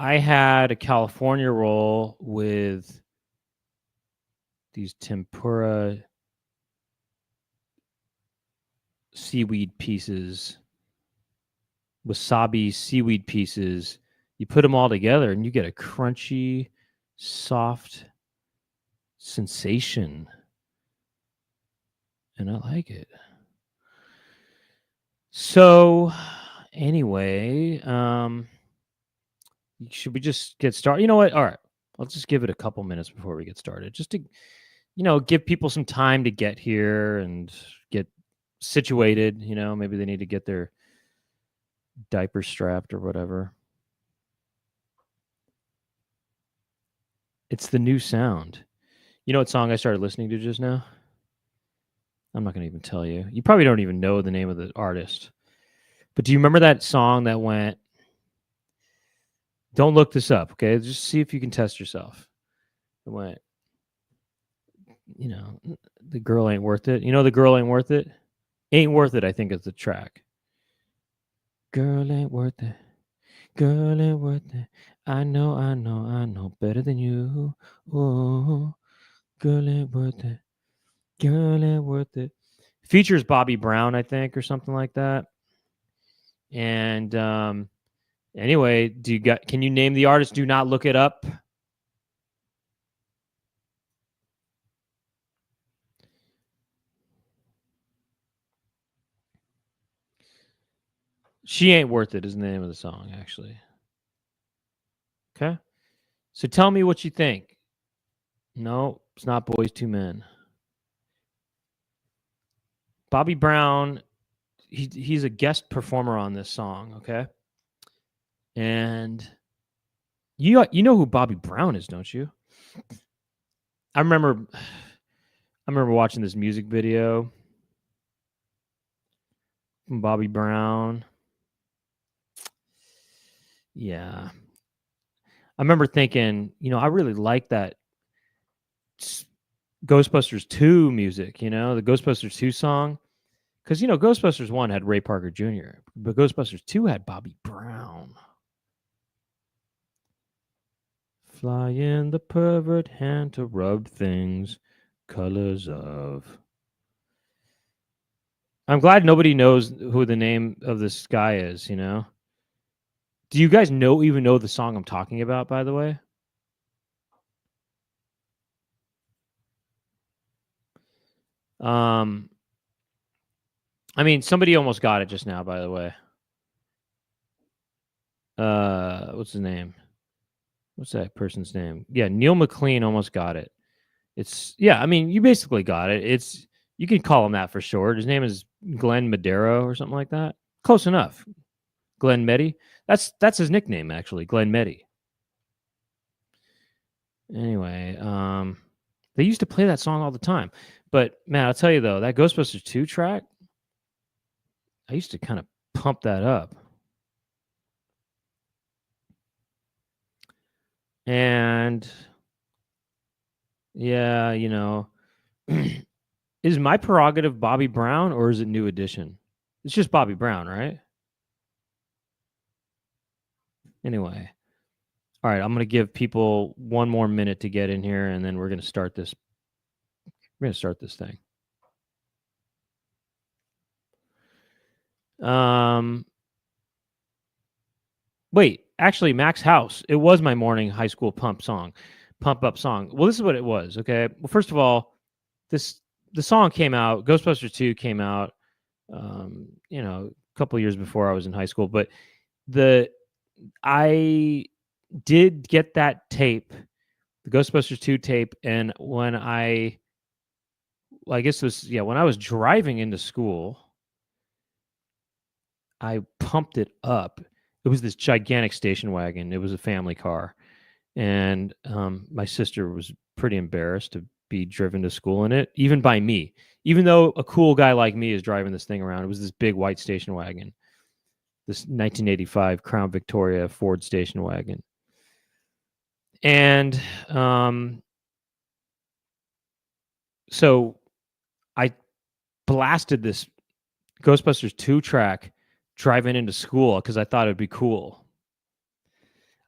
I had a California roll with these tempura seaweed pieces, wasabi seaweed pieces. You put them all together and you get a crunchy, soft sensation. And I like it. So anyway, should we just get started? You know what? All right. Let's just give it a couple minutes before we get started. Just to, give people some time to get here and get situated. Maybe they need to get their diaper strapped or whatever. It's the new sound. You know what song I started listening to just now? I'm not going to even tell you. You probably don't even know the name of the artist. But do you remember that song that went, don't look this up, okay? Just see if you can test yourself. It went, the girl ain't worth it. You know the girl ain't worth it? Ain't worth it, I think, is the track. Girl ain't worth it. Girl ain't worth it. I know better than you. Oh, girl ain't worth it. Girl ain't worth it. Features Bobby Brown, I think, or something like that. And anyway, can you name the artist? Do not look it up. She Ain't Worth It is the name of the song, actually. Okay. So tell me what you think. No, it's not Boys II Men. Bobby Brown, he's a guest performer on this song, okay? And you know who Bobby Brown is, don't you? I remember watching this music video from Bobby Brown. Yeah. I remember thinking, I really like that Ghostbusters 2 music, the Ghostbusters 2 song. Because, Ghostbusters 1 had Ray Parker Jr., but Ghostbusters 2 had Bobby Brown. Flying the pervert hand to rub things, colors of. I'm glad nobody knows who the name of this guy is, Do you guys even know the song I'm talking about, by the way? I mean, somebody almost got it just now, by the way. What's his name? What's that person's name? Yeah, Neil McLean almost got it. I mean, you basically got it. You can call him that for short. His name is Glenn Madero or something like that. Close enough. Glenn Meddy. That's his nickname, actually, Glenn Meddy. Anyway, they used to play that song all the time. But man, I'll tell you though, that Ghostbusters 2 track, I used to kind of pump that up. And yeah, is my prerogative Bobby Brown or is it New Edition? It's just Bobby Brown, right? Anyway. All right, I'm going to give people one more minute to get in here and then we're going to start this. We're going to start this thing. Wait, actually, Max House. It was my morning high school pump up song. Well, this is what it was. Okay. Well, first of all, the song came out. Ghostbusters 2 came out. A couple of years before I was in high school, but I did get that tape, the Ghostbusters 2 tape, and when I guess it was when I was driving into school, I pumped it up. It was this gigantic station wagon. It was a family car. And my sister was pretty embarrassed to be driven to school in it, even by me. Even though a cool guy like me is driving this thing around, it was this big white station wagon, this 1985 Crown Victoria Ford station wagon. And so I blasted this Ghostbusters 2 track driving into school because I thought it'd be cool.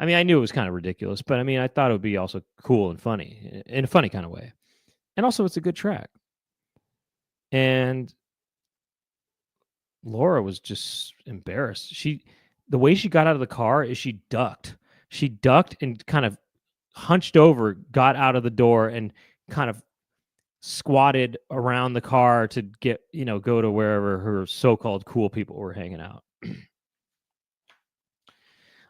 I mean, I knew it was kind of ridiculous, but I mean, I thought it would be also cool and funny in a funny kind of way. And also, it's a good track. And Laura was just embarrassed. The way she got out of the car is she ducked. She ducked and kind of hunched over, got out of the door, and kind of squatted around the car to get, go to wherever her so-called cool people were hanging out.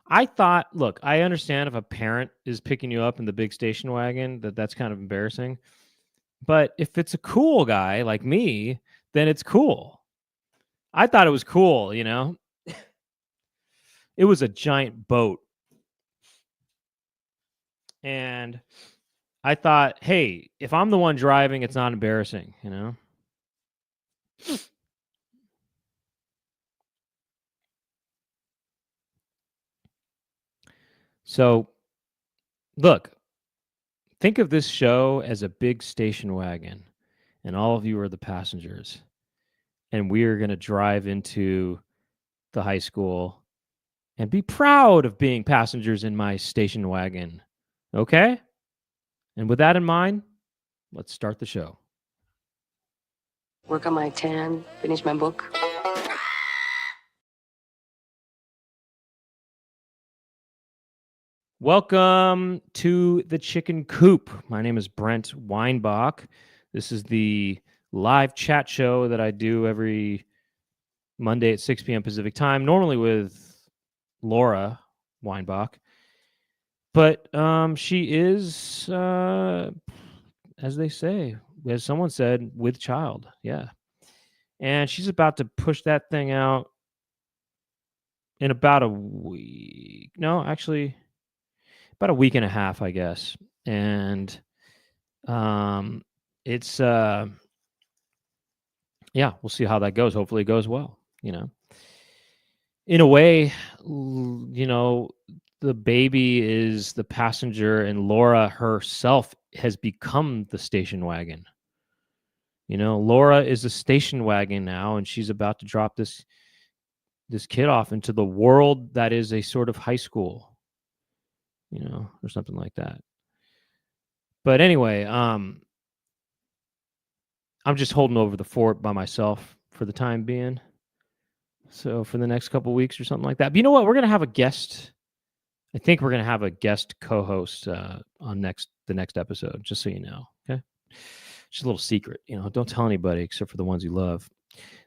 I thought, look, I understand if a parent is picking you up in the big station wagon, that's kind of embarrassing. But if it's a cool guy like me, then it's cool. I thought it was cool, It was a giant boat. And I thought, hey, if I'm the one driving, it's not embarrassing, So, look, think of this show as a big station wagon, and all of you are the passengers. And we are going to drive into the high school and be proud of being passengers in my station wagon. Okay? And with that in mind, let's start the show. Work on my tan, finish my book. Welcome to the Chicken Coop. My name is Brent Weinbach. This is the live chat show that I do every Monday at 6 p.m. Pacific time, normally with Laura Weinbach. But she is, as they say, as someone said, with child. Yeah. And she's about to push that thing out in about a week. No, actually, about a week and a half, I guess. And it's yeah, we'll see how that goes. Hopefully it goes well, in a way. The baby is the passenger and Laura herself has become the station wagon. Laura is a station wagon now, and she's about to drop this kid off into the world that is a sort of high school, or something like that. But anyway, I'm just holding over the fort by myself for the time being. So for the next couple weeks or something like that. But you know what? We're gonna have a guest. I think we're gonna have a guest co-host on the next episode. Just so you know, okay? Just a little secret, Don't tell anybody except for the ones you love.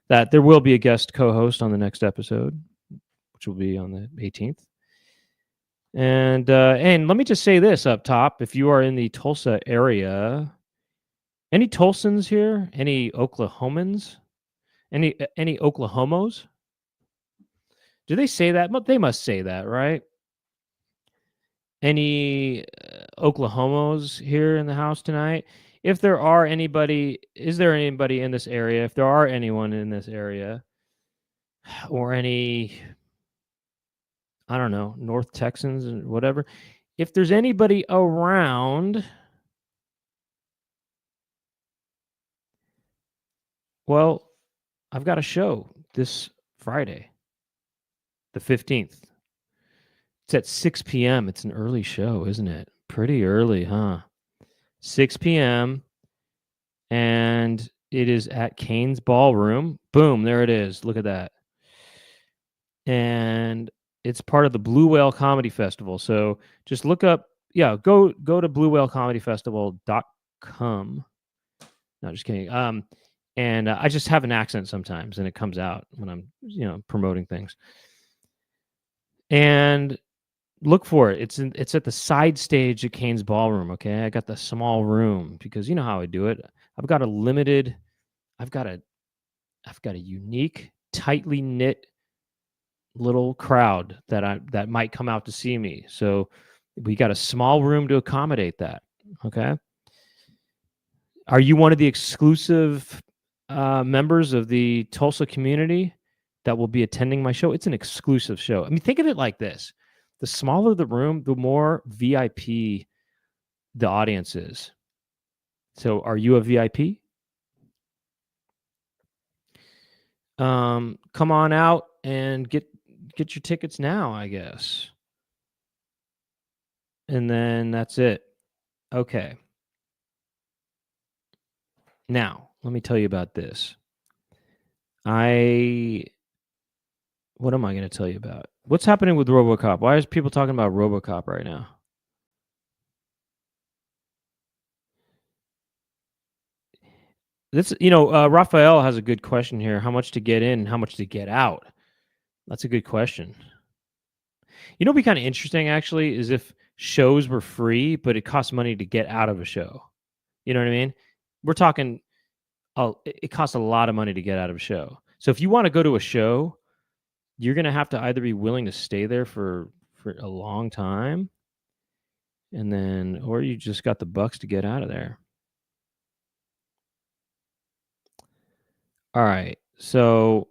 That there will be a guest co-host on the next episode, which will be on the 18th. And let me just say this up top: if you are in the Tulsa area, any Tulsans here? Any Oklahomans? Any Oklahomos? Do they say that? They must say that, right? Any Oklahomos here in the house tonight? If there are anybody, is there anybody in this area? If there are anyone in this area, or any, I don't know, North Texans and whatever. If there's anybody around, well, I've got a show this Friday, the 15th. It's at 6 p.m. It's an early show, isn't it? Pretty early, huh? 6 p.m. And it is at Kane's Ballroom. Boom, there it is. Look at that. And it's part of the Blue Whale Comedy Festival. So just look up, go to bluewhalecomedy.com. No, just kidding. And I just have an accent sometimes, and it comes out when I'm, promoting things. And look for it. It's at the side stage at Kane's Ballroom. Okay, I got the small room because you know how I do it. I've got a unique, tightly knit little crowd that might come out to see me. So we got a small room to accommodate that. Okay. Are you one of the exclusive members of the Tulsa community that will be attending my show? It's an exclusive show. I mean, think of it like this: the smaller the room, the more VIP the audience is. So, are you a VIP? Come on out and get your tickets now, I guess. And then that's it. Okay. Now, let me tell you about this. What am I going to tell you about? What's happening with RoboCop? Why is people talking about RoboCop right now? This, Raphael has a good question here. How much to get in and how much to get out? That's a good question. What'd be kind of interesting actually is if shows were free, but it costs money to get out of a show. You know what I mean? We're talking, it costs a lot of money to get out of a show. So if you want to go to a show, you're going to have to either be willing to stay there for a long time, and then, or you just got the bucks to get out of there. All right. So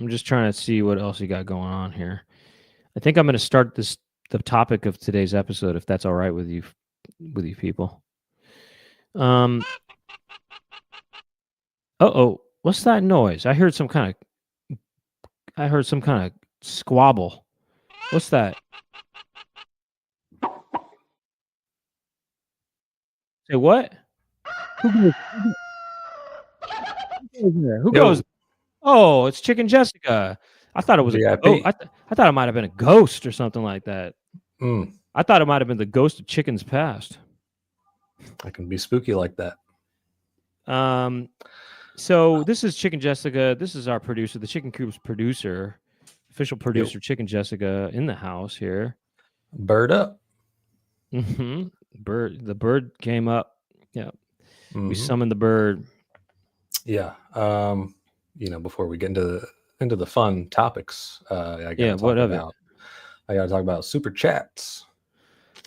I'm just trying to see what else you got going on here. I think I'm going to start the topic of today's episode, if that's all right with you people. Uh-oh, what's that noise? I heard some kind of squabble. What's that? Say what? Who goes there? Who goes? Oh, it's Chicken Jessica. I thought it was VIP. I thought it might have been a ghost or something like that. Mm, I thought it might have been the ghost of Chicken's past. I can be spooky like that. So this is Chicken Jessica. This is our producer, the Chicken Coop's producer, official producer, Chicken Jessica, in the house here. Bird up. Mm-hmm. The bird came up. Yeah. Mm-hmm. We summoned the bird. Yeah. Before we get into the fun topics, I gotta talk about super chats.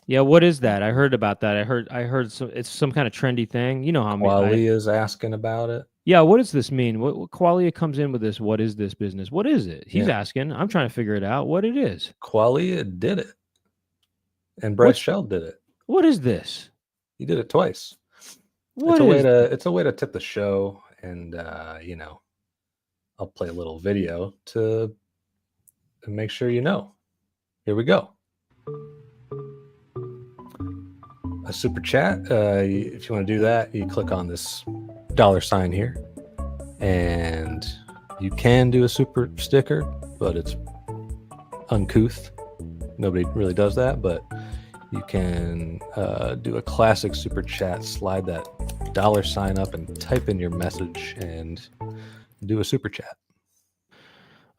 Yeah, what is that? I heard about that. I heard it's some kind of trendy thing. You know how Qualia is asking about it. Yeah, what does this mean? What Qualia comes in with this? What is this business? What is it? He's asking. I'm trying to figure it out. What it is? Qualia did it, and Bryce Shell did it. What is this? He did it twice. It's a way to tip the show, and I'll play a little video to make sure you know. Here we go. A super chat. If you want to do that, you click on this $sign here, and you can do a super sticker, but it's uncouth. Nobody really does that, but you can do a classic super chat, slide that $sign up and type in your message and do a super chat.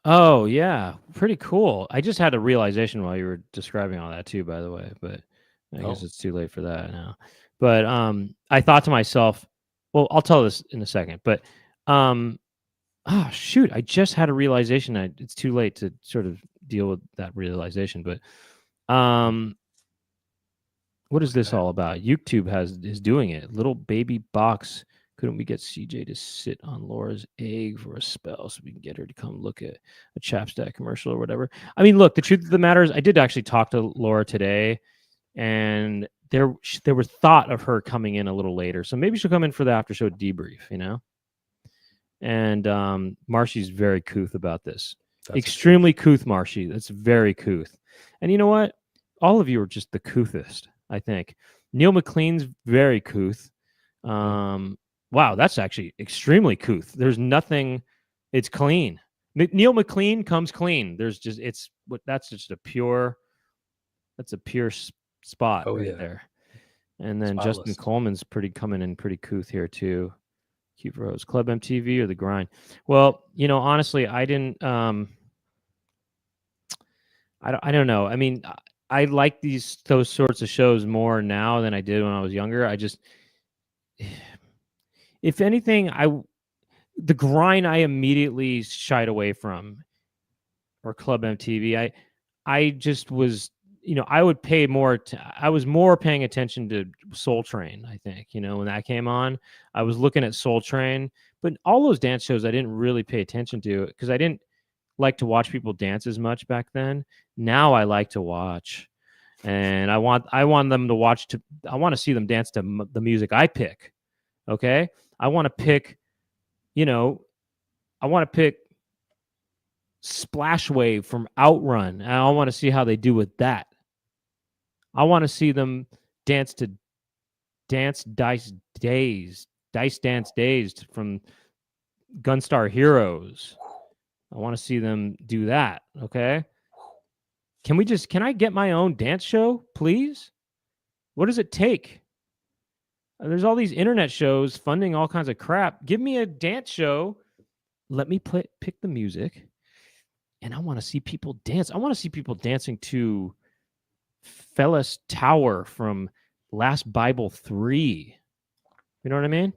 Oh yeah, pretty cool. I just had a realization while you were describing all that too, by the way, but I guess it's too late for that now. But I thought to myself, well, I'll tell this in a second, but shoot, I just had a realization that it's too late to sort of deal with that realization. But what is this all about? YouTube is doing it. Little baby box. Couldn't we get CJ to sit on Laura's egg for a spell so we can get her to come look at a Chapstack commercial or whatever? I mean, look, the truth of the matter is I did actually talk to Laura today, and there was thought of her coming in a little later. So maybe she'll come in for the after show debrief, And Marshy's very couth about this. That's extremely couth, Marshy. That's very couth. And you know what? All of you are just the couthest, I think. Neil McLean's very couth. Wow, that's actually extremely couth. There's nothing. It's clean. Neil McLean comes clean. That's just a pure spot there. And then Spotless. Justin Coleman's coming in pretty couth here too. Cute Rose. Club MTV or The Grind? Well, honestly, I didn't. I don't know. I mean, I like those sorts of shows more now than I did when I was younger. I just, if anything, The Grind I immediately shied away from, or Club MTV. I just was, I would pay more. I was more paying attention to Soul Train. I think, when that came on, I was looking at Soul Train, but all those dance shows I didn't really pay attention to because I didn't like to watch people dance as much back then. Now I like to watch, and I want them to watch. I want to see them dance to the music I pick. Okay, I want to pick. I want to pick Splash Wave from Outrun. And I want to see how they do with that. I want to see them dance to Dance Dice Dance Days from Gunstar Heroes. I want to see them do that. Okay. Can I get my own dance show, please? What does it take? There's all these internet shows funding all kinds of crap. Give me a dance show. Let me pick the music. And I want to see people dance. I want to see people dancing to Fellas Tower from Last Bible 3. You know what I mean?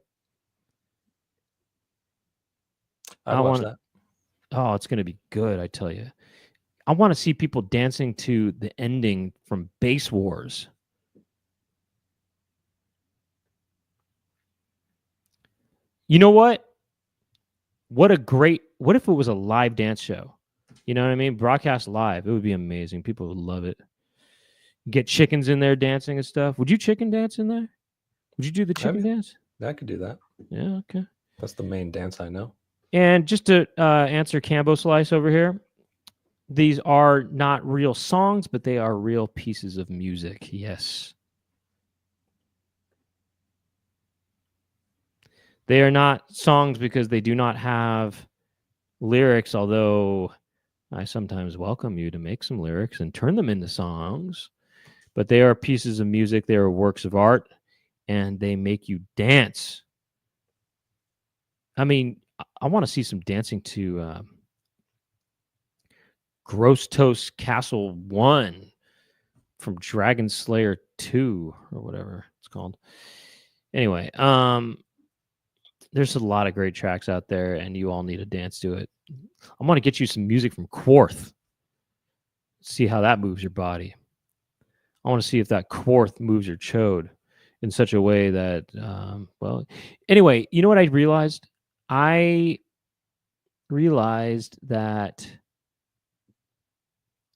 I'd watch that. Oh, it's going to be good, I tell you. I want to see people dancing to the ending from Base Wars. You know what? What if it was a live dance show? You know what I mean? Broadcast live. It would be amazing. People would love it. Get chickens in there dancing and stuff. Would you chicken dance in there? Would you do the chicken dance? I could do that. Yeah, okay. That's the main dance I know. And just to answer Cambo Slice over here, these are not real songs, but they are real pieces of music. Yes. They are not songs because they do not have lyrics, although I sometimes welcome you to make some lyrics and turn them into songs. But they are pieces of music. They are works of art, and they make you dance. I mean, I want to see some dancing to Gross Toast Castle 1 from Dragon Slayer 2 or whatever it's called. Anyway, there's a lot of great tracks out there, and you all need to dance to it. I want to get you some music from Quarth. See how that moves your body. I want to see if that Quarth moves your chode in such a way that, well, anyway, you know what I realized? I realized that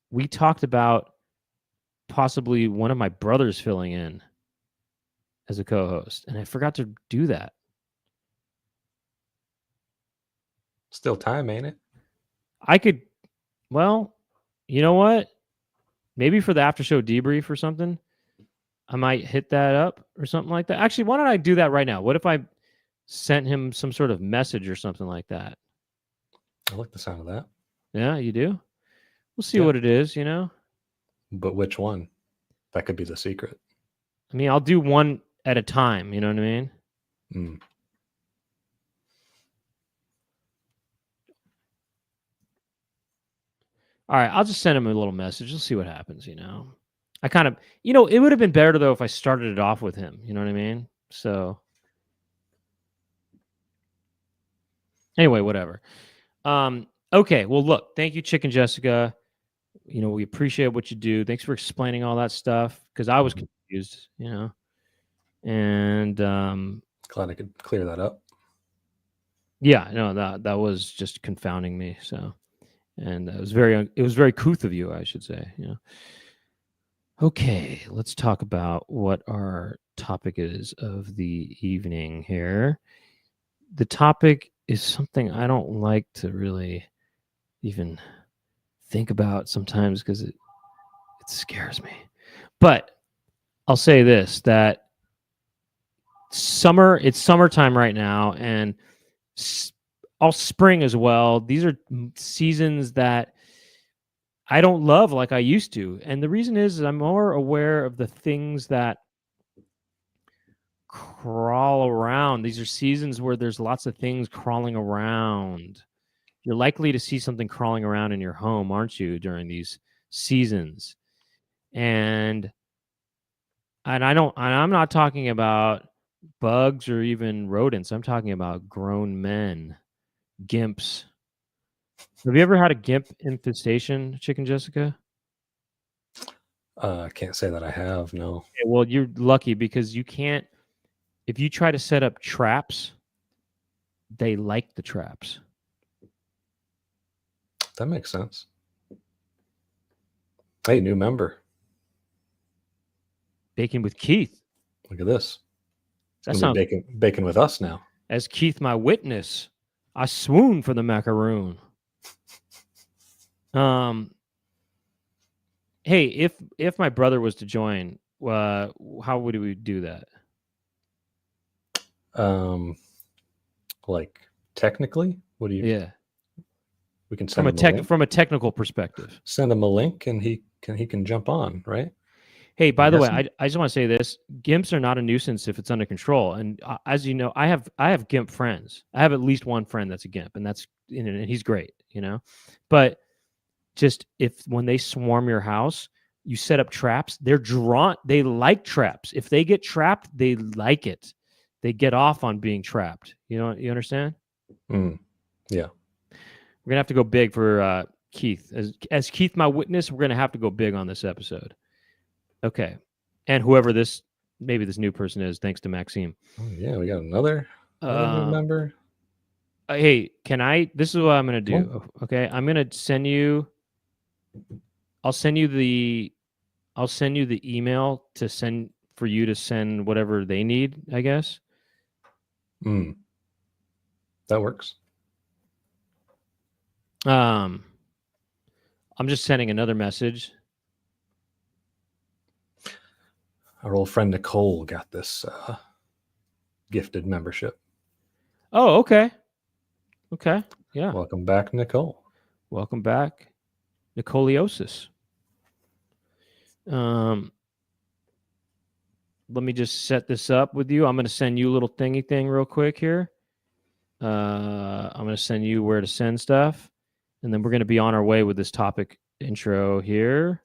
we talked about possibly one of my brothers filling in as a co-host, and I forgot to do that. Still time, ain't it? I could, well, you know what? Maybe for the after show debrief or something, I might hit that up or something like that. Actually, why don't I do that right now? What if I sent him some sort of message or something like that? I like the sound of that. Yeah, you do? We'll see what it is, you know? But which one? That could be the secret. I mean, I'll do one at a time, you know what I mean? Mm. All right, I'll just send him a little message. We'll see what happens, you know? I kind of, you know, it would have been better, though, if I started it off with him. You know what I mean? So, anyway, whatever. Okay, well, look, thank you, Chicken Jessica. You know, we appreciate what you do. Thanks for explaining all that stuff, because I was confused, you know? And glad I could clear that up. Yeah, no, that was just confounding me, so. And it was very couth of you, I should say. You know. Okay, let's talk about what our topic is of the evening here. The topic is something I don't like to really even think about sometimes because it scares me. But I'll say this, that it's summertime right now, and all spring as well. These are seasons that I don't love like I used to. And the reason is I'm more aware of the things that crawl around. These are seasons where there's lots of things crawling around. You're likely to see something crawling around in your home, aren't you, during these seasons? And I'm not talking about bugs or even rodents. I'm talking about grown men. Gimps. Have you ever had a gimp infestation, Chicken Jessica? I can't say that I have, no. Okay, well, you're lucky because you can't. If you try to set up traps, they like the traps. That makes sense. Hey, new member. Baking with Keith. Look at this. That sounds baking with us now. As Keith, my witness, I swoon for the macaroon. Hey, if my brother was to join, how would we do that? Like technically, what do you? Yeah, We can from send him a link. from a technical perspective. Send him a link, and he can jump on, right? Hey, by I'm the way, guessing. I just want to say this: gimps are not a nuisance if it's under control. And as you know, I have gimp friends. I have at least one friend that's a gimp, and and he's great, But just if when they swarm your house, you set up traps. They're drawn. They like traps. If they get trapped, they like it. They get off on being trapped. You understand? Yeah. We're gonna have to go big for Keith. As Keith, my witness, we're gonna have to go big on this episode. Okay, and whoever maybe this new person is, thanks to Maxime. Oh yeah, we got another new member. Hey, can I? This is what I'm gonna do. Okay, I'm gonna send you. I'll send you the email to send for you to send whatever they need. I guess. That works. I'm just sending another message. Our old friend Nicole got this gifted membership. Oh, okay. Okay. Yeah. Welcome back, Nicole. Welcome back, Nicoliosis. Let me just set this up with you. I'm going to send you a little thingy thing real quick here. I'm going to send you where to send stuff, and then we're going to be on our way with this topic intro here.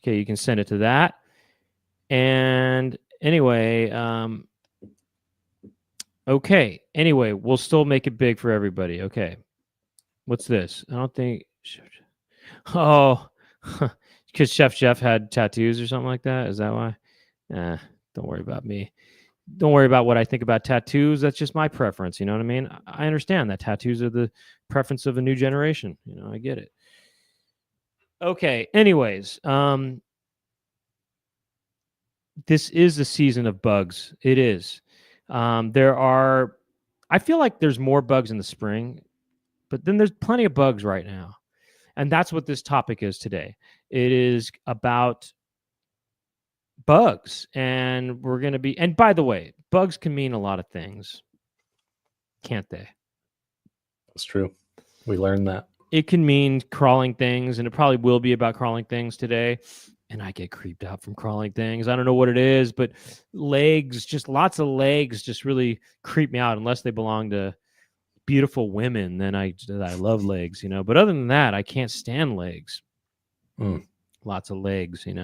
Okay, you can send it to that. And anyway, okay. Anyway, we'll still make it big for everybody. Okay. What's this? I don't think. Oh, because Chef Jeff had tattoos or something like that. Is that why? Don't worry about me. Don't worry about what I think about tattoos. That's just my preference. You know what I mean? I understand that tattoos are the preference of a new generation. I get it. Okay. Anyways, this is the season of bugs. It is. I feel like there's more bugs in the spring, but then there's plenty of bugs right now. And that's what this topic is today. It is about bugs. And we're going to be, and by the way, bugs can mean a lot of things, can't they? That's true. We learned that. It can mean crawling things, and it probably will be about crawling things today. And I get creeped out from crawling things. I don't know what it is, but legs, just lots of legs, just really creep me out unless they belong to beautiful women. Then I love legs, But other than that, I can't stand legs. Lots of legs, If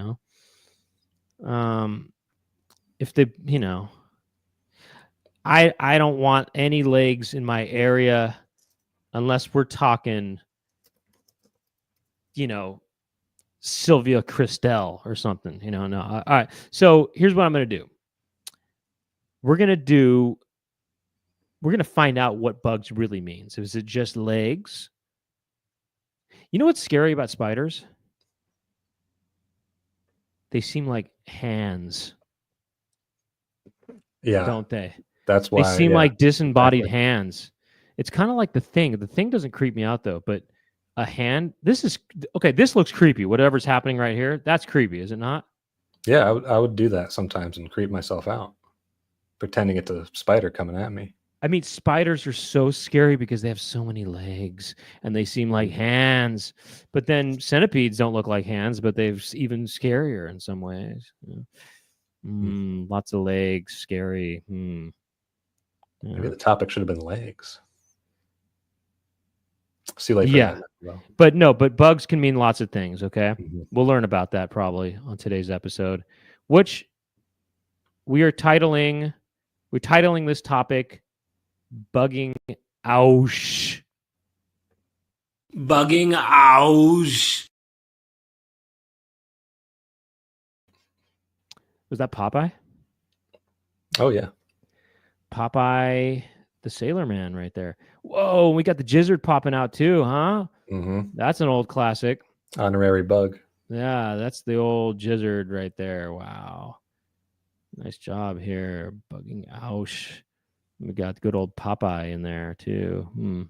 they, I don't want any legs in my area unless we're talking, Sylvia Christel or something, no. All right. So here's what I'm going to do. We're going to find out what bugs really means. Is it just legs? You know what's scary about spiders? They seem like hands. Yeah. Don't they? That's why. They seem like disembodied hands. It's kind of like the thing. The thing doesn't creep me out, though, but a hand, this looks creepy. Whatever's happening right here, that's creepy, is it not? Yeah, I would do that sometimes and creep myself out, pretending it's a spider coming at me. I mean, spiders are so scary because they have so many legs and they seem like hands. But then centipedes don't look like hands, but they're even scarier in some ways. Lots of legs, scary. Maybe the topic should have been legs. See you later. Yeah, but bugs can mean lots of things. Okay, we'll learn about that probably on today's episode, which we're titling this topic "Bugging Ouch." Bugging Ouch. Was that Popeye? Oh yeah, Popeye the Sailor Man right there. Whoa, we got the gizzard popping out too, huh? That's an old classic. Honorary bug. Yeah, that's the old gizzard right there. Wow. Nice job here. Bugging ouch. We got good old Popeye in there too.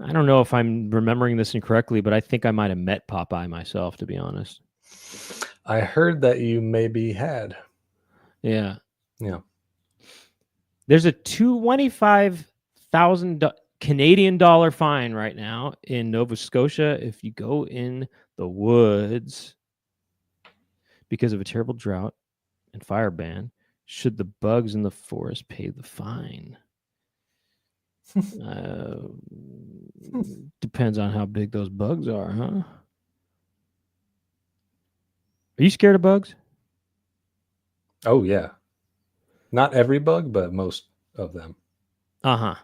I don't know if I'm remembering this incorrectly, but I think I might have met Popeye myself, to be honest. I heard that you maybe had. Yeah. Yeah. There's a $25,000 Canadian dollar fine right now in Nova Scotia if you go in the woods because of a terrible drought and fire ban. Should the bugs in the forest pay the fine? Depends on how big those bugs are, huh? Are you scared of bugs? Oh yeah. Not every bug, but most of them. Uh-huh.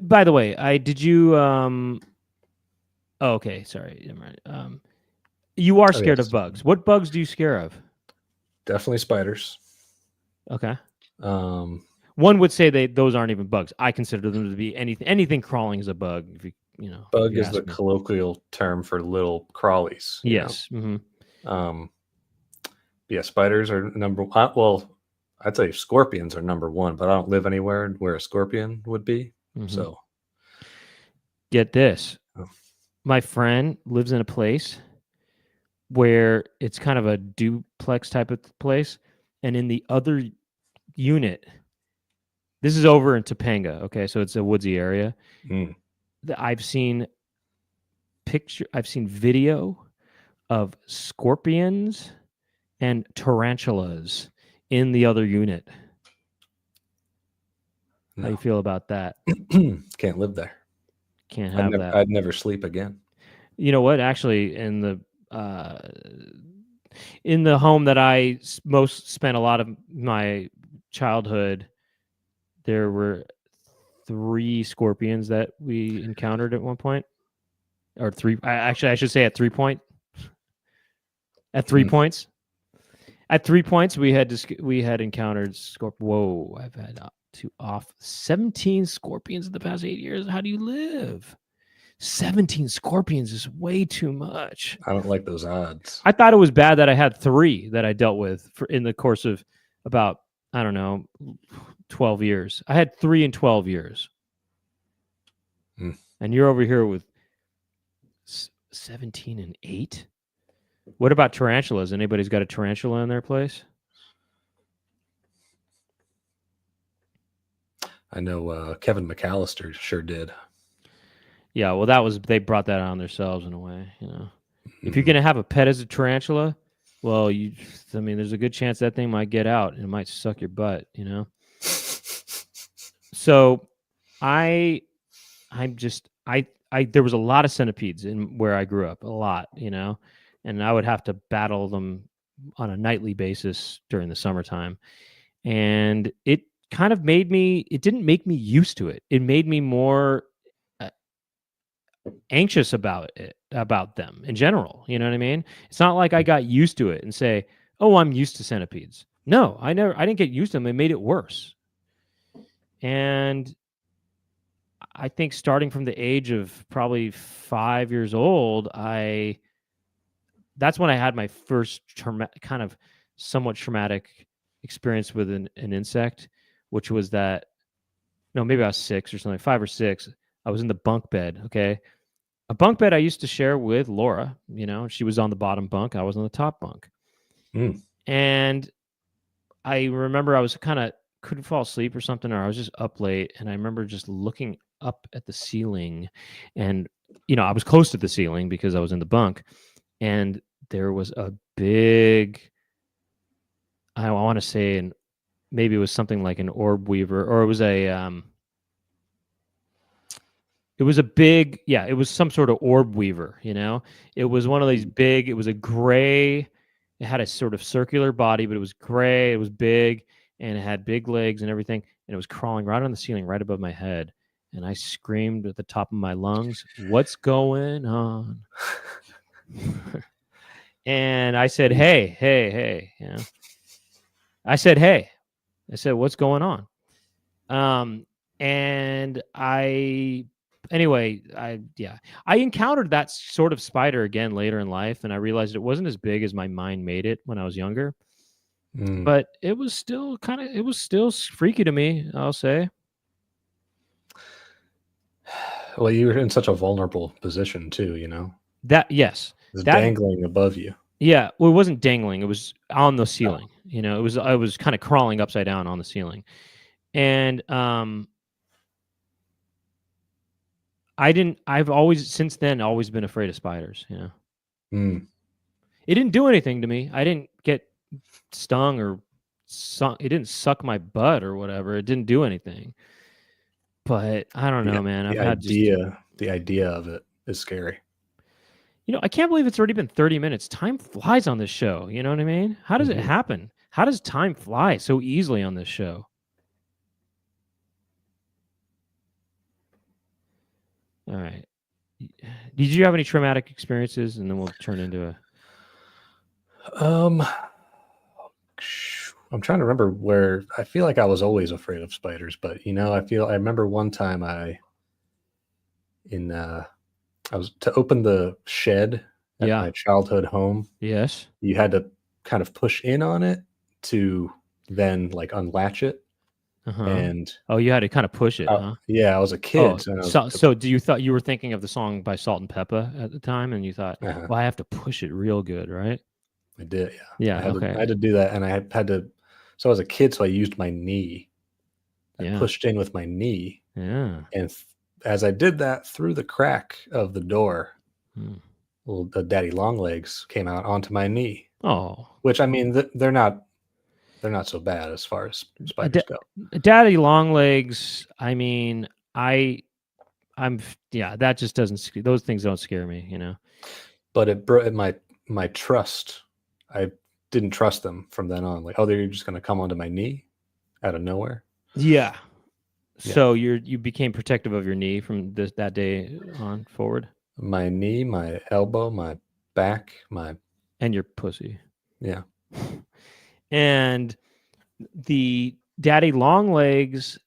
By the way, did you oh, okay, sorry. Never mind. You are scared yes. of bugs. What bugs do you scare of? Definitely spiders. Okay. Um, One would say those aren't even bugs. I consider them to be anything crawling is a bug. If you know, bug if you is the ask me. colloquial term for little crawlies. you Yes. know? Yeah, spiders are number one. Well, I'd say scorpions are number one, but I don't live anywhere where a scorpion would be. So Get this. Oh. My friend lives in a place where it's kind of a duplex type of place. And in the other unit, this is over in Topanga. Okay. So it's a woodsy area. mm, I've seen video of scorpions and tarantulas in the other unit. How you no. feel about that? Can't live there. Can't have that. I'd never sleep again. You know what? Actually, in the home that I most spent a lot of my childhood, there were 3 scorpions that we encountered at one point, or 3. Actually, I should say at 3 point. At 3 points. At 3 points, we had encountered scorpion. Whoa! I've had to off 17 scorpions in the past 8 years. How do you live? 17 scorpions is way too much. I don't like those odds. I thought it was bad that I had 3 that I dealt with in the course of about, I don't know, 12 years. I had 3 in 12 years. And you're over here with 17 and 8? What about tarantulas? Anybody's got a tarantula in their place? I know Kevin McAllister sure did. Yeah, well, they brought that on themselves in a way, you know. If you're gonna have a pet as a tarantula, well, there's a good chance that thing might get out and it might suck your butt, you know. So, there was a lot of centipedes in where I grew up, a lot, you know, and I would have to battle them on a nightly basis during the summertime, and it kind of it didn't make me used to it. It made me more anxious about them in general. You know what I mean? It's not like I got used to it and say, "Oh, I'm used to centipedes." No, I didn't get used to them. It made it worse. And I think starting from the age of probably 5 years old, that's when I had my first kind of somewhat traumatic experience with an insect, which was that, no, maybe I was 6 or something, 5 or 6. I was in the bunk bed, okay? A bunk bed I used to share with Laura, you know, she was on the bottom bunk, I was on the top bunk. And I remember I was couldn't fall asleep or something, or I was just up late, and I remember just looking up at the ceiling, and, you know, I was close to the ceiling because I was in the bunk, and there was a big, I want to say, and maybe it was something like an orb weaver, or it was big, yeah, it was some sort of orb weaver, you know. It was one of these big, it was a gray, it had a sort of circular body, but it was gray, it was big, and it had big legs and everything, and it was crawling right on the ceiling right above my head. And I screamed at the top of my lungs, "What's going on?" And I said, hey, you know. I said, "Hey." I said, "What's going on?" And I encountered that sort of spider again later in life, and I realized it wasn't as big as my mind made it when I was younger. But it was still freaky to me, I'll say. Well, you were in such a vulnerable position too, Yes. It's That dangling above you. Yeah, well, it wasn't dangling. It was on the ceiling. I was kind of crawling upside down on the ceiling, and I've always since then always been afraid of spiders. Mm. It didn't do anything to me. I didn't get stung or it didn't suck my butt or whatever. It didn't do anything. But I don't know, man. The idea of it is scary. I can't believe it's already been 30 minutes. Time flies on this show. You know what I mean? How does it happen? How does time fly so easily on this show? All right. Did you have any traumatic experiences? And then we'll turn into a... I'm trying to remember where I feel like I was always afraid of spiders, but I remember one time I was to open the shed at my childhood home. Yes. You had to kind of push in on it to then like unlatch it. And you had to kind of push it, huh? Yeah, I was a kid. So do you thought you were thinking of the song by Salt and Pepper at the time, and you thought, well, I have to push it real good, right? I did, yeah. I had to do that, and I had to. So I was a kid, so I used my knee. I pushed in with my knee. Yeah. And as I did that, through the crack of the door, the daddy long legs came out onto my knee. Oh, which I mean, they're not so bad as far as spiders go. Daddy long legs. I mean, that just doesn't. Those things don't scare me, But it brought my trust. I didn't trust them from then on. Like, they're just going to come onto my knee out of nowhere. Yeah. So you became protective of your knee from that day on forward. My knee, my elbow, my back, and your pussy. Yeah. And the daddy long legs.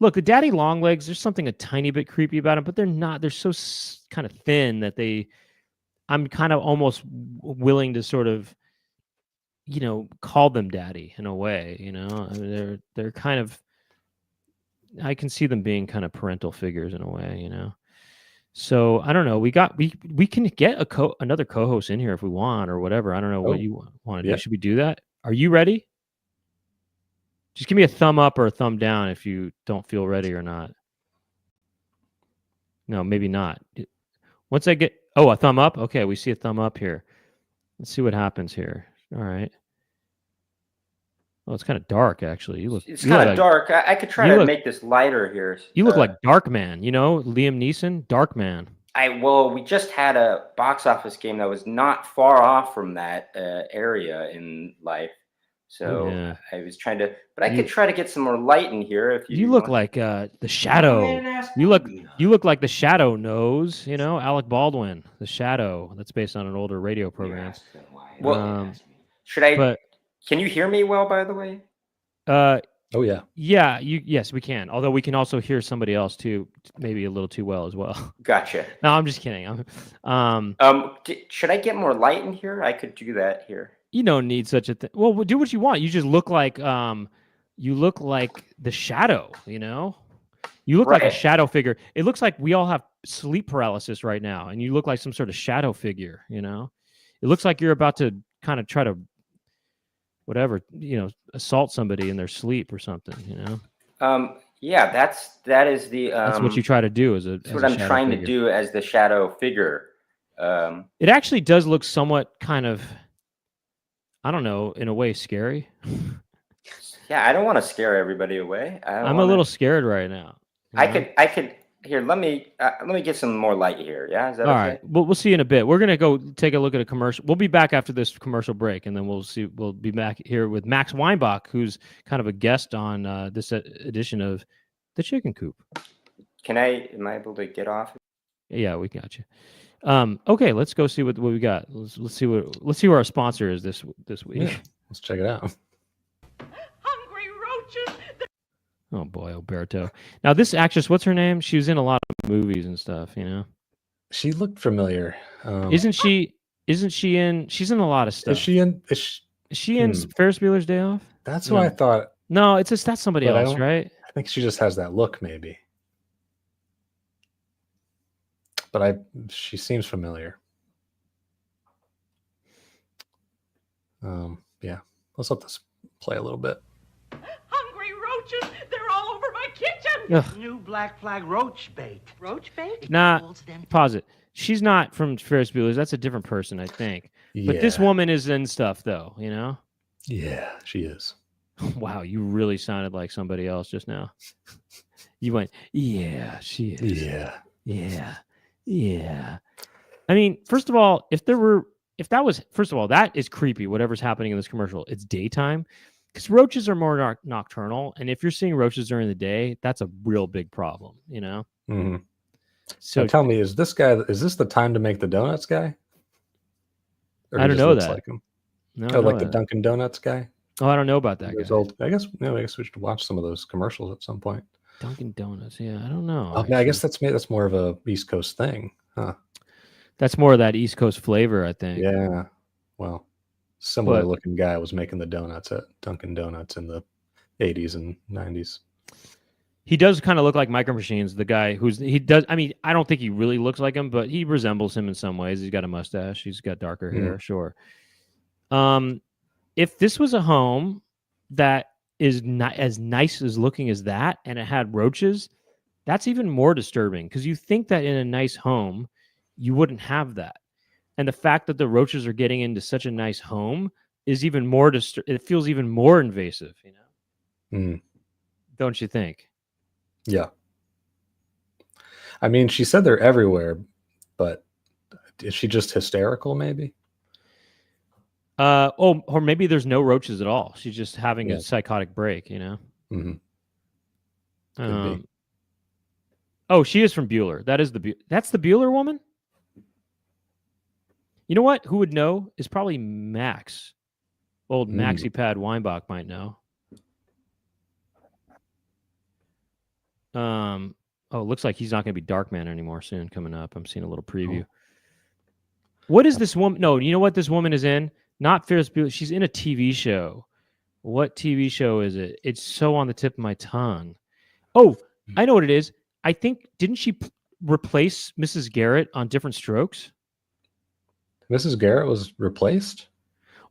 Look, the daddy long legs. There's something a tiny bit creepy about them, but they're not. They're so kind of thin that I'm kind of almost willing to sort of, call them daddy in a way. I mean, they're kind of. I can see them being kind of parental figures in a way, So I don't know. We can get another co-host in here if we want or whatever. I don't know what you want to do. Should we do that? Are you ready? Just give me a thumb up or a thumb down if you don't feel ready or not. No, maybe not. Once I get a thumb up. Okay, we see a thumb up here. Let's see what happens here. All right. Oh, it's kind of dark, actually. It's kind of dark. I could try to make this lighter here. You look like Dark Man. Liam Neeson, Dark Man. We just had a box office game that was not far off from that area in life. So I was trying to, but I could try to get some more light in here. If you look like the Shadow. You look like the Shadow knows. Alec Baldwin, the Shadow. That's based on an older radio program. Well, should I? But, can you hear me well, by the way? Oh yeah. Yeah. Yes, we can. Although we can also hear somebody else too, maybe a little too well as well. Gotcha. No, I'm just kidding. Should I get more light in here? I could do that here. You don't need such a thing. Well, do what you want. You just look like the Shadow. You look like a shadow figure. It looks like we all have sleep paralysis right now, and you look like some sort of shadow figure. It looks like you're about to kind of try to. Whatever, assault somebody in their sleep or something, Yeah, that is the. That's what you try to do that's what I'm trying to do as the shadow figure. It actually does look somewhat kind of, I don't know, in a way scary. Yeah, I don't want to scare everybody away. I'm a little scared right now. I could. Here, let me get some more light here. Yeah, is that all okay? right? We'll see in a bit. We're gonna go take a look at a commercial. We'll be back after this commercial break, and then we'll be back here with Max Weinbach, who's kind of a guest on this edition of the Chicken Coop. Am I able to get off? Yeah, we got you. Okay, let's go see what we got. Let's see who our sponsor is this week. Yeah, let's check it out. Hungry roaches. Oh boy, Alberto. Now this actress, what's her name? She was in a lot of movies and stuff, She looked familiar. Isn't she in? She's in a lot of stuff. Is she in Ferris Bueller's Day Off? That's what I thought. No, that's somebody else, right? I think she just has that look, maybe. but she seems familiar. Yeah, let's let this play a little bit. Hungry roaches, they're all over my kitchen. Ugh. New Black Flag roach bait. Roach bait? Nah, Calls them pause it. She's not from Ferris Bueller's. That's a different person, I think. Yeah, But this woman is in stuff, though. You know. yeah, she is. Wow, you really sounded like somebody else just now. You went, yeah, she is. Yeah. I mean, first of all, first of all, that is creepy. Whatever's happening in this commercial, it's daytime, because roaches are more nocturnal, and if you're seeing roaches during the day, that's a real big problem. You know. Mm-hmm. So Now tell me, is this the time to make the donuts guy? Or I he don't just know looks that. like him? No, Oh, like the Dunkin' Donuts guy? Oh, I don't know about that Those guy. old, I guess we should watch some of those commercials at some point. Dunkin' Donuts. Yeah, I don't know. Oh, man, I guess that's more of a East Coast thing, huh? That's more of that East Coast flavor, I think. Yeah. Well, similar looking guy was making the donuts at Dunkin' Donuts in the 80s and 90s. He does kind of look like Micro Machines, the guy I mean, I don't think he really looks like him, but he resembles him in some ways. He's got a mustache. He's got darker hair, sure. If this was a home that is not as nice as looking as that, and it had roaches, that's even more disturbing, because you think that in a nice home, you wouldn't have that. And the fact that the roaches are getting into such a nice home is even more it feels even more invasive, you know? Don't you think? Yeah. I mean, she said they're everywhere, but is she just hysterical, maybe? Or maybe there's no roaches at all. She's just having a psychotic break, you know? Mm-hmm. Oh, she is from Bueller. That's the Bueller woman? You know what? Who would know is probably Max. Old Maxi Pad Weinbach might know. Oh, it looks like he's not going to be Darkman anymore soon coming up. I'm seeing a little preview. What is this woman? No, you know what this woman is in? Not Ferris Bueller. She's in a TV show. What TV show is it? It's so on the tip of my tongue. Oh, I know what it is. I think, didn't she replace Mrs. Garrett on Different Strokes? Mrs. Garrett was replaced?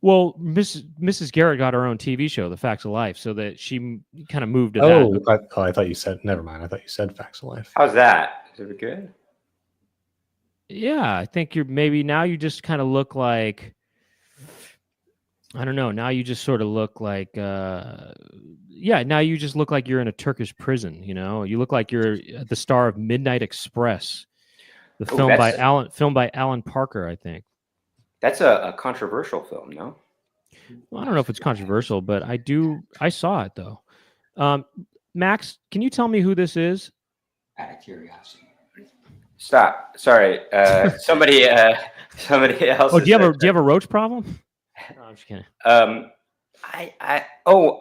Well, Mrs. Garrett got her own TV show, The Facts of Life, so that she kind of moved to that. I thought you said, never mind. I thought you said Facts of Life. How's that? Is it good? Yeah, I think now you just kind of look like, I don't know. Now you just sort of look like, now you just look like you're in a Turkish prison. You know, you look like you're the star of Midnight Express, the film by Alan Parker, I think. That's a controversial film, no? Well, I don't know if it's controversial, but I saw it though. Max, can you tell me who this is? Out of curiosity. Stop. Sorry. Somebody else. Oh, do you have a roach problem? No, I'm just kidding.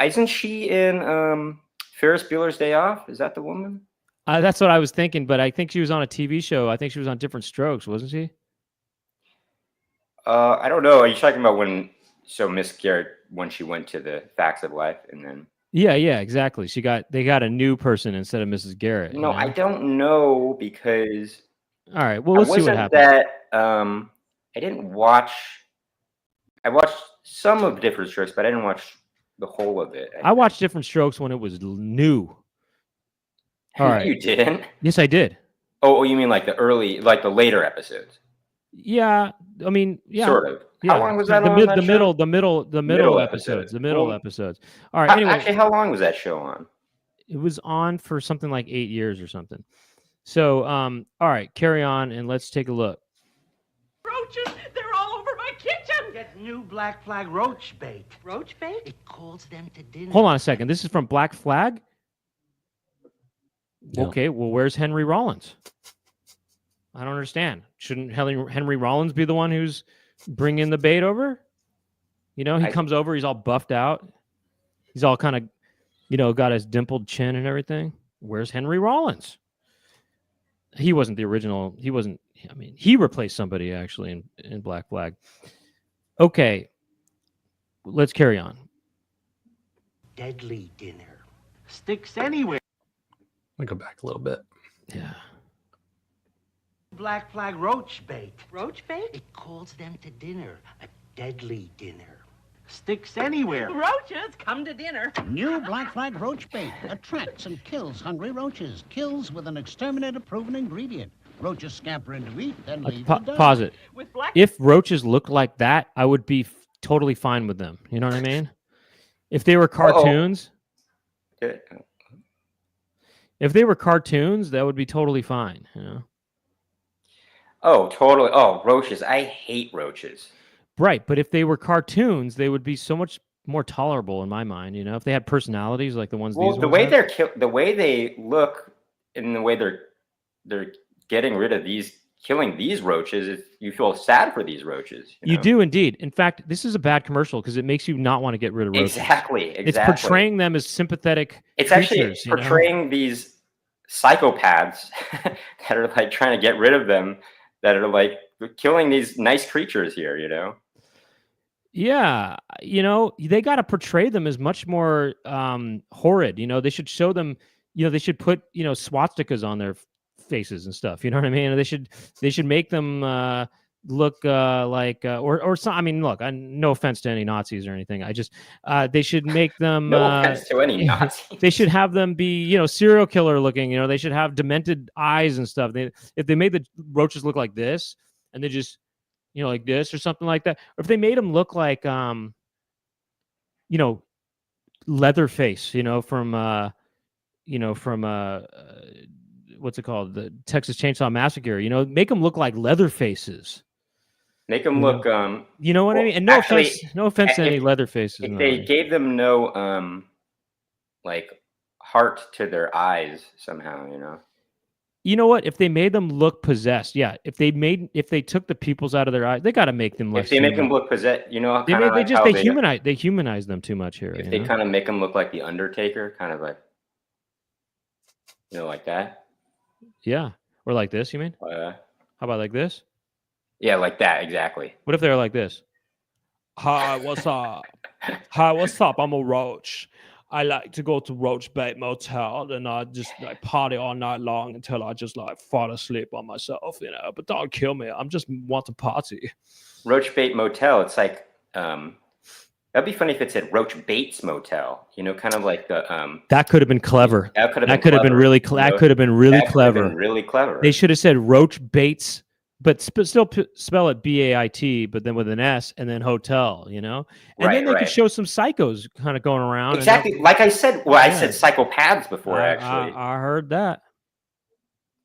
Isn't she in Ferris Bueller's Day Off? Is that the woman? That's what I was thinking, but I think she was on a TV show. I think she was on Different Strokes, wasn't she? I don't know. Are you talking about Miss Garrett, when she went to the Facts of Life and then? Yeah, exactly. They got a new person instead of Mrs. Garrett. No, I don't know, because. All right. Well, let's see what happens. I didn't watch. I watched some of Different Strokes, but I didn't watch the whole of it. I watched Different Strokes when it was new. All right. You didn't? Yes, I did. Oh, you mean like the later episodes? Yeah, I mean, yeah, sort of. Yeah. How long was that? The middle episodes. The middle episodes. All right. Anyway, actually, how long was that show on? It was on for something like 8 years or something. So, all right, carry on and let's take a look. Roaches, they're all over my kitchen. Get new Black Flag roach bait. Roach bait? It calls them to dinner. Hold on a second. This is from Black Flag? Yeah. Okay, well, where's Henry Rollins? I don't understand. Shouldn't Henry Rollins be the one who's bringing the bait over? You know, he comes over, he's all buffed out. He's all kind of, got his dimpled chin and everything. Where's Henry Rollins? He wasn't the original. He replaced somebody actually in Black Flag. Okay, let's carry on. Deadly dinner. Sticks anywhere. Let me go back a little bit. Yeah. Black flag roach bait. Roach bait? It calls them to dinner, a deadly dinner. Sticks anywhere. Roaches come to dinner. New Black Flag Roach Bait attracts and kills hungry roaches. Kills with an exterminator-proven ingredient. Roaches scamper in to eat, then leave to die. Pause it. With black. If roaches looked like that, I would be totally fine with them. You know what I mean? If they were cartoons, if they were cartoons, that would be totally fine. You know? Oh, totally. Oh, roaches. I hate roaches. Right, but if they were cartoons, they would be so much more tolerable in my mind. You know, if they had personalities like the ones. Well, these the ones way have. the way they look, and the way they're getting rid of killing these roaches, you feel sad for these roaches. You do indeed. In fact, this is a bad commercial because it makes you not want to get rid of roaches. Exactly. It's portraying them as sympathetic. It's creatures, actually portraying these psychopaths that are like trying to get rid of them, that are like killing these nice creatures here. You know. Yeah, you know, they got to portray them as much more horrid. You know, they should show them. You know, they should put swastikas on their faces and stuff. You know what I mean? They should make them look like or some. I mean, look, no offense to any Nazis or anything. I just they should make them. No offense to any Nazis. They should have them be serial killer looking. You know, they should have demented eyes and stuff. If they made the roaches look like this and they just. Like this or something like that. Or if they made them look like, Leatherface, from what's it called? The Texas Chainsaw Massacre. Make them look like Leatherfaces. Make them look. You know what I mean? And no offense to any Leatherfaces. If they gave them no, like heart to their eyes somehow, You know what? If they made them look possessed, yeah. If they took the pupils out of their eyes, they got to make them less. If they make them look possessed, they humanize them too much here. If they kind of make them look like the Undertaker, kind of like, like that. Yeah, or like this. You mean? How about like this? Yeah, like that exactly. What if they're like this? Hi, what's up? Hi, what's up? I'm a roach. I like to go to Roach Bait Motel and I just party all night long until I just fall asleep on myself, But don't kill me. I'm just want to party. Roach Bait Motel. It's like that'd be funny if it said Roach Baits Motel. Kind of like the That could have been clever. That could have been really clever. Really clever. They should have said Roach Baits. But still spell it BAIT, but then with an S and then hotel, And then they could show some psychos kind of going around. Exactly. Like I said, I said psychopaths before, actually. I heard that.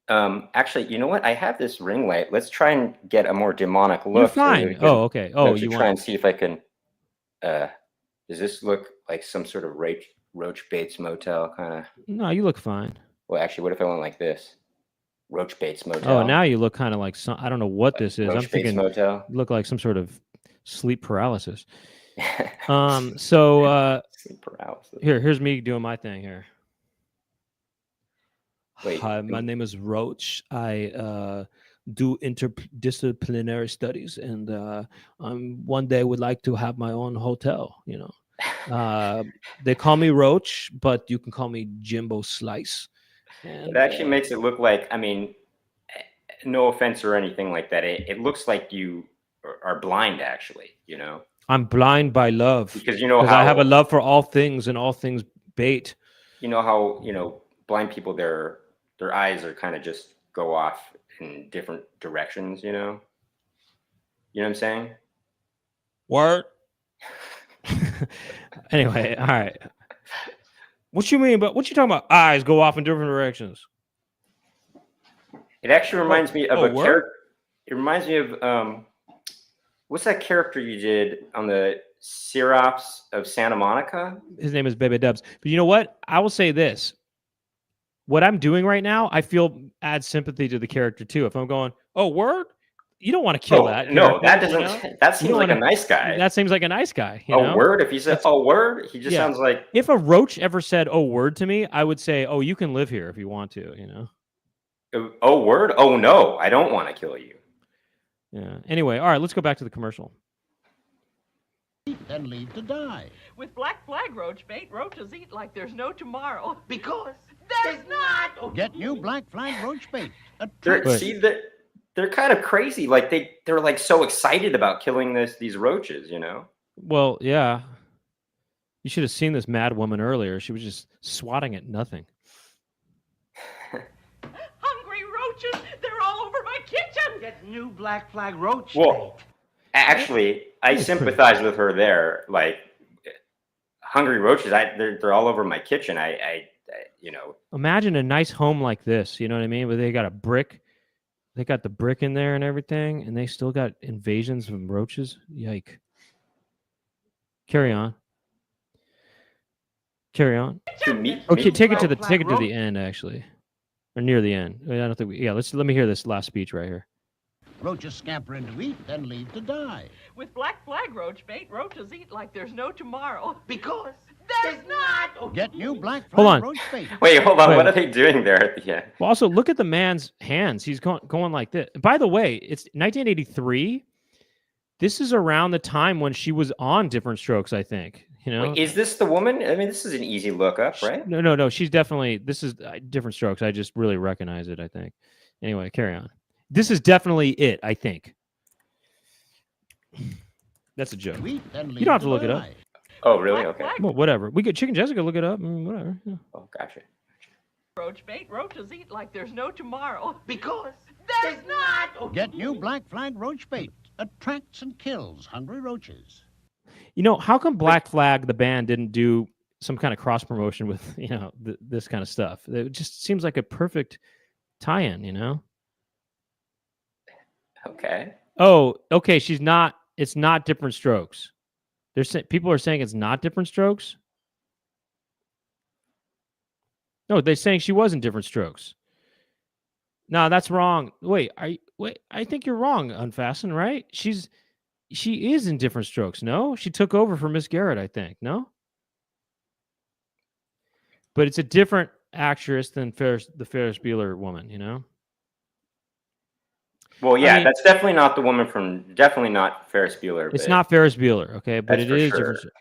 Actually, you know what? I have this ring light. Let's try and get a more demonic look. You're fine. Okay. Oh, you try and see if I can. Does this look like some sort of Roach Baits Motel kind of? No, you look fine. Well, actually, what if I went like this? Roach Baits Motel. Oh, now you look kind of like some. I don't know what this is. Roach I'm thinking Motel. You look like some sort of sleep paralysis. So sleep paralysis. Here's me doing my thing here. Wait, hi, my name is Roach. I do interdisciplinary studies, and one day would like to have my own hotel. They call me Roach, but you can call me Jimbo Slice. And, it actually makes it look like, I mean, no offense or anything like that. It looks like you are blind, actually, I'm blind by love. Because how I have a love for all things and all things bait. You know how, blind people, their eyes are kind of just go off in different directions, You know what I'm saying? Word. Anyway, all right. What you mean? But what you talking about? Eyes go off in different directions. It actually reminds me of a character. It reminds me of what's that character you did on the Syrops of Santa Monica? His name is Bebe Dubs. But you know what? I will say this. What I'm doing right now, I feel adds sympathy to the character too. If I'm going, oh, word? You don't want to kill that. No, that doesn't. That seems like a nice guy. That seems like a nice guy. Word. If he said, "Oh, word," he just sounds like. If a roach ever said, "Oh, word" to me, I would say, "Oh, you can live here if you want to." Oh, word. Oh no, I don't want to kill you. Yeah. Anyway, all right. Let's go back to the commercial. Then leave to die. With Black Flag Roach Bait, roaches eat like there's no tomorrow. Because there's not. Get new Black Flag Roach Bait. See that. they're kind of crazy. Like they're like so excited about killing these roaches, you know? Well, yeah. You should have seen this mad woman earlier. She was just swatting at nothing. Hungry roaches, they're all over my kitchen. Get new Black Flag roach Well, bait. actually, I sympathize with her there. Like hungry roaches, they're all over my kitchen. I you know. Imagine a nice home like this, you know what I mean? Where they got a brick. They got the brick in there and everything, and they still got invasions of roaches. Yike. Carry on. Carry on. Okay, take it to the end, actually, or near the end. I don't think we. Yeah, let me hear this last speech right here. Roaches scamper in to eat, then leave to die. With Black Flag roach bait, roaches eat like there's no tomorrow. Because There's not. Get new Black Hold Flag on. roach bait. Wait, hold on. Wait. What are they doing there at the end? Well, also look at the man's hands. He's going like this. By the way, it's 1983. This is around the time when she was on Different Strokes, I think. You know, Wait, is this the woman? I mean, this is an easy look up, right? No. She's definitely. This is Different Strokes. I just really recognize it, I think. Anyway, carry on. This is definitely it, I think. That's a joke. Eat, then You leave don't have to to look it up. die. Oh, really? Black Okay. Flag Well, whatever. We could Chicken Jessica look it up. Whatever. Yeah. Oh, gotcha. roach bait, roaches eat like there's no tomorrow. because There's not. Get new Black Flag roach bait. Attracts and kills hungry roaches. You know, how come Black Flag, the band, didn't do some kind of cross promotion with, this kind of stuff? It just seems like a perfect tie-in, you know? Okay. Oh, okay. It's not Different Strokes. People are saying it's not Different Strokes. No, they're saying she was in Different Strokes. No, that's wrong. Wait, I think you're wrong, Unfasten, right? She is in Different Strokes, no? She took over for Miss Garrett, I think, no? But it's a different actress than the Ferris Bueller woman, you know? Well, yeah, I mean, that's definitely not Ferris Bueller. It's but not Ferris Bueller, okay? But that's it for is sure. Different Strokes.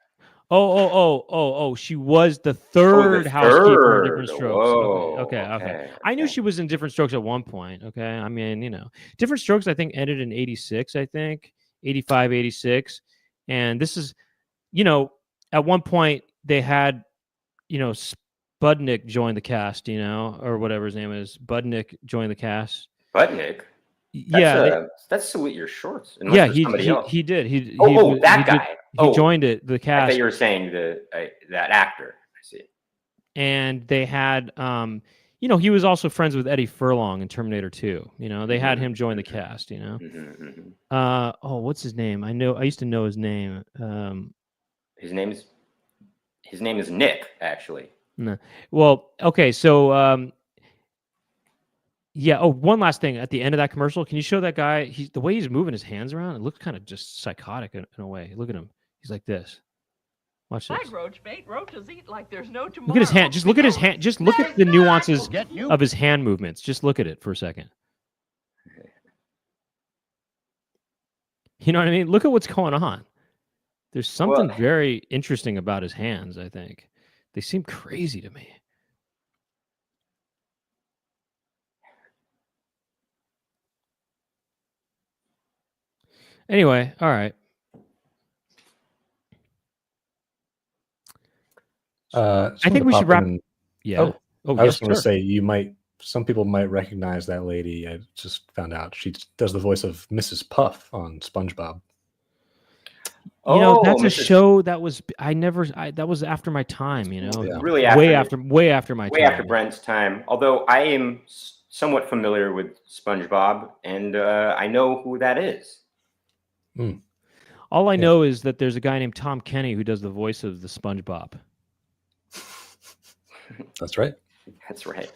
Oh, she was the third housekeeper in Different Strokes. Whoa, Okay. I knew she was in Different Strokes at one point, okay? I mean, Different Strokes, I think, ended in 86, I think. 85, 86. And this is, at one point they had, Budnick join the cast, or whatever his name is. Budnick joined the cast. Budnick? That's Salute Your Shorts. Yeah, somebody else. he did. That guy. He joined the I cast. thought you were saying that actor. I see. And they had, he was also friends with Eddie Furlong in Terminator 2. They had him join the cast. What's his name? I used to know his name. His name is Nick, actually. No. Well, okay, so yeah. Oh, one last thing at the end of that commercial. Can you show that guy? The way he's moving his hands around, it looks kind of just psychotic in a way. Look at him. He's like this. Watch this. Flag roach bait, roaches eat like there's no tomorrow. Look at his hand. Just look at his hand. Just look at the nuances of his hand movements. Just look at it for a second. You know what I mean? Look at what's going on. There's something very interesting about his hands, I think. They seem crazy to me. Anyway, all right. I think we should wrap. Yeah. I was going to say some people might recognize that lady. I just found out she does the voice of Mrs. Puff on SpongeBob. That's a show that was that was after my time. Really way after my time. Way after Brent's time. Although I am somewhat familiar with SpongeBob, and I know who that is. All I know is that there's a guy named Tom Kenny who does the voice of the SpongeBob. That's right. That's right.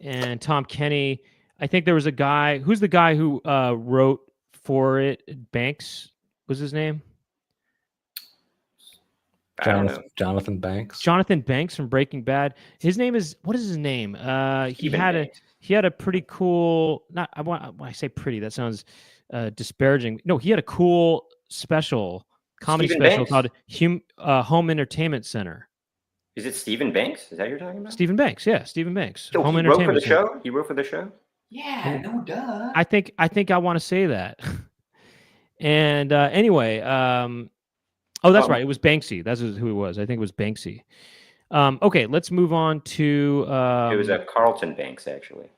And Tom Kenny, I think there was a guy. Who's the guy who wrote for it? Banks was his name. Jonathan Banks. Jonathan Banks from Breaking Bad. His name is, what is his name? He had a pretty cool. When I say pretty, that sounds disparaging. No, he had a cool comedy special called Home Entertainment Center. Is it Stephen Banks? Is that what you're talking about? Stephen Banks, yeah, Stephen Banks. He wrote for the show. Yeah, no duh. I think I want to say that. And anyway, oh, that's right. It was Banksy. That's who it was. I think it was Banksy. Okay, let's move on to. It was a Carlton Banks, actually.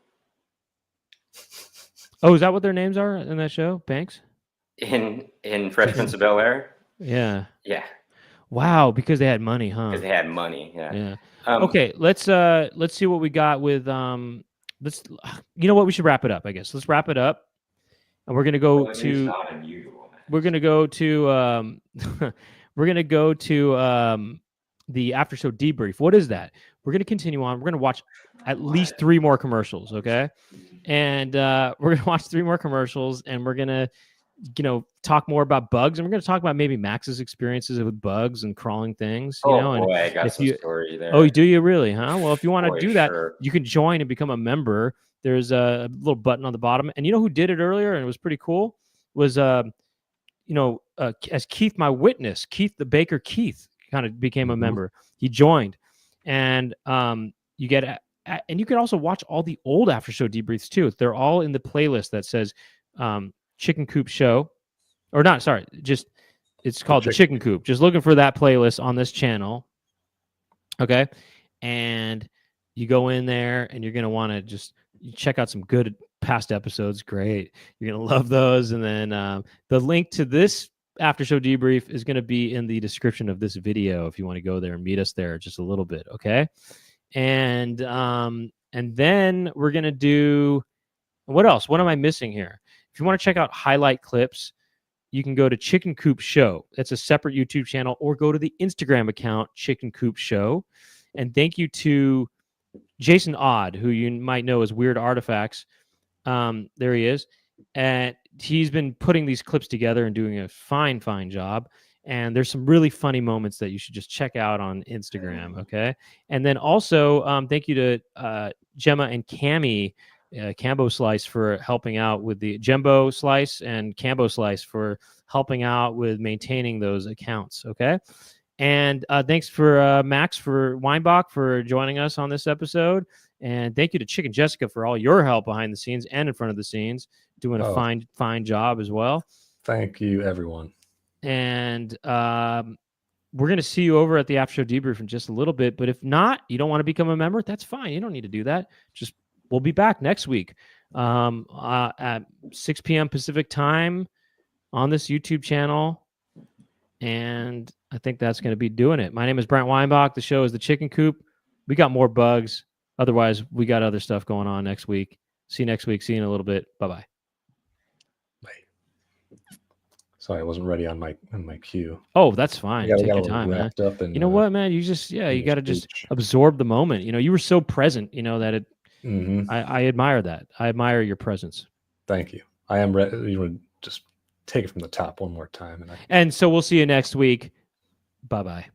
Oh, is that what their names are in that show? Banks? In Fresh Prince of Bel-Air? Yeah. Yeah. Wow, because they had money, huh? Because they had money. Yeah. Yeah. Okay, let's see what we got with let's you know what, we should wrap it up, I guess. Let's wrap it up. And we're gonna go Well, to not unusual. we're gonna go to we're gonna go to the after show debrief. What is that? We're gonna continue on. We're gonna watch at least 3 more commercials, okay? And we're gonna watch 3 more commercials, and we're gonna talk more about Bugz, and we're going to talk about maybe Max's experiences with Bugz and crawling things. You know, boy, and I got some you, story there. Oh, do you really? Huh? Well, if you want to do that, sure. you can join and become a member. There's a little button on the bottom, and you know who did it earlier, and it was pretty cool. Was as Keith, my witness, Keith the Baker, Keith kind of became a member. He joined, and you get and you can also watch all the old after show debriefs too. They're all in the playlist that says Chicken Coop Show, or not, sorry, just it's called the Chicken Coop. Just looking for that playlist on this channel. Okay. And you go in there and you're going to want to just check out some good past episodes. Great. You're going to love those. And then the link to this after show debrief is going to be in the description of this video if you want to go there and meet us there just a little bit. Okay. And then we're going to do, what else? What am I missing here? If you want to check out highlight clips, you can go to Chicken Coop Show. That's a separate YouTube channel, or go to the Instagram account, Chicken Coop Show. And thank you to Jason Odd, who you might know as Weird Artifacts. There he is. And he's been putting these clips together and doing a fine job. And there's some really funny moments that you should just check out on Instagram, okay? And then also, thank you to Gemma and Cammy, Cambo Slice, for helping out with the Jembo Slice, and Cambo Slice for helping out with maintaining those accounts, okay? And thanks for Max for Weinbach for joining us on this episode. And thank you to Chicken Jessica for all your help behind the scenes and in front of the scenes, doing a fine job as well. Thank you, everyone. And we're going to see you over at the after show debrief in just a little bit. But if not, you don't want to become a member, that's fine. You don't need to do that. Just we'll be back next week at 6 p.m. Pacific time on this YouTube channel. And I think that's going to be doing it. My name is Brent Weinbach. The show is The Chicken Coop. We got more Bugz. Otherwise, we got other stuff going on next week. See you next week. See you in a little bit. Bye-bye. Sorry, I wasn't ready on my cue. Oh, that's fine. Take your time, man. And, you know what, man? You just, you got to just absorb the moment. You know, you were so present, that it, I admire that. I admire your presence. Thank you. I am ready. You would just take it from the top one more time. And so we'll see you next week. Bye-bye.